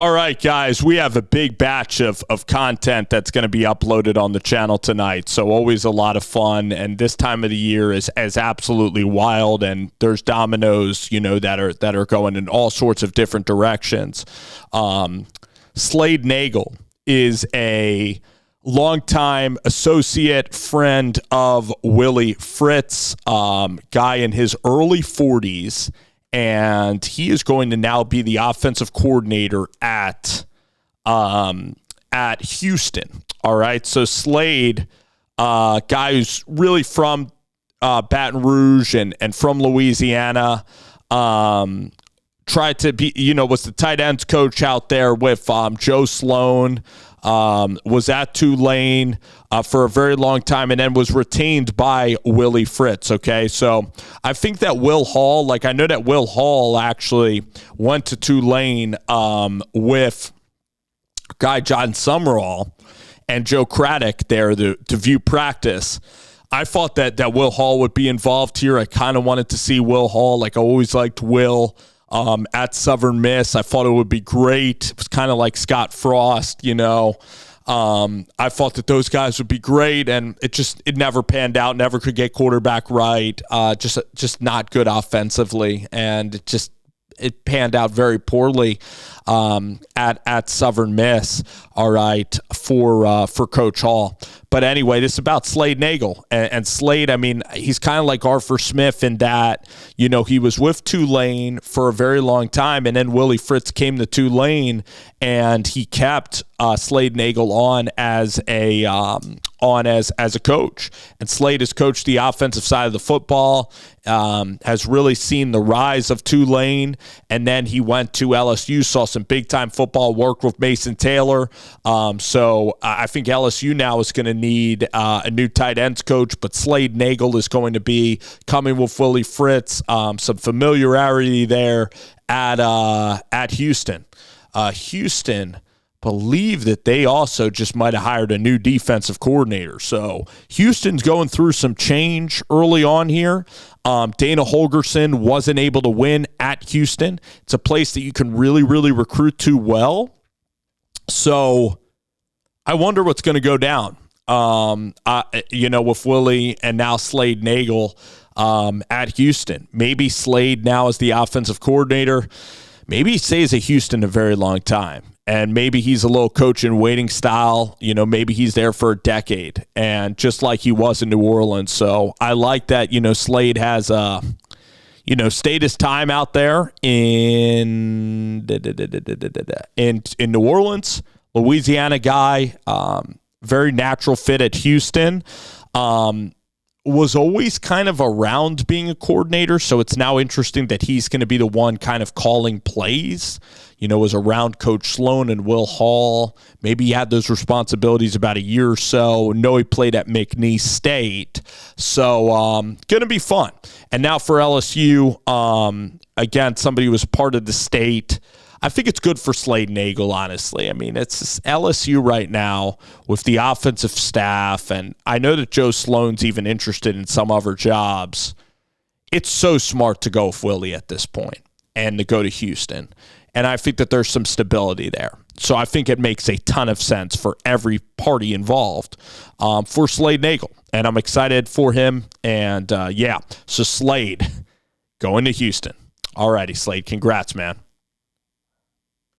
All right, guys, we have a big batch of content that's going to be uploaded on the channel tonight. So always a lot of fun. And this time of the year is absolutely wild. And there's dominoes, that are going in all sorts of different directions. Slade Nagle is a longtime associate friend of Willie Fritz, guy in his early 40s. And he is going to now be the offensive coordinator at Houston. All right. So Slade, guy who's really from Baton Rouge and from Louisiana, tried to be, was the tight ends coach out there with Joe Sloan. Was at Tulane for a very long time and then was retained by Willie Fritz, okay? So I think that Will Hall, I know that Will Hall actually went to Tulane with guy John Summerall and Joe Craddock there to view practice. I thought that Will Hall would be involved here. I kind of wanted to see Will Hall. I always liked Will. At Southern Miss, I thought it would be great. It was kind of like Scott Frost, I thought that those guys would be great, and it never panned out. Never could get quarterback right. Just not good offensively, and it panned out very poorly at Southern Miss. All right, for Coach Hall. But anyway, this is about Slade Nagle. And Slade, he's kind of like Arthur Smith in that, he was with Tulane for a very long time, and then Willie Fritz came to Tulane, and he kept Slade Nagle on as a coach. And Slade has coached the offensive side of the football, has really seen the rise of Tulane, and then he went to LSU, saw some big-time football, worked with Mason Taylor. So I think LSU now is going to need a new tight ends coach, but Slade Nagle is going to be coming with Willie Fritz, some familiarity there at Houston. Houston believe that they also just might have hired a new defensive coordinator. So Houston's going through some change early on here. Dana Holgorsen wasn't able to win at Houston. It's a place that you can really, really recruit to well. So I wonder what's going to go down, with Willie and now Slade Nagle at Houston. Maybe Slade now is the offensive coordinator. Maybe he stays at Houston a very long time. And maybe he's a little coach in waiting style. Maybe he's there for a decade, and just like he was in New Orleans. So I like that, Slade has, stayed his time out there in New Orleans, Louisiana guy, very natural fit at Houston. Was always kind of around being a coordinator, so it's now interesting that he's going to be the one kind of calling plays. Was around Coach Sloan and Will Hall. Maybe he had those responsibilities about a year or so. No, he played at McNeese State. So going to be fun. And now for LSU, again, somebody who was part of the state. I think it's good for Slade Nagle, honestly. It's LSU right now with the offensive staff, and I know that Joe Sloan's even interested in some other jobs. It's so smart to go with Willie at this point and to go to Houston. And I think that there's some stability there. So I think it makes a ton of sense for every party involved for Slade Nagle. And I'm excited for him. And, so Slade going to Houston. All righty, Slade. Congrats, man.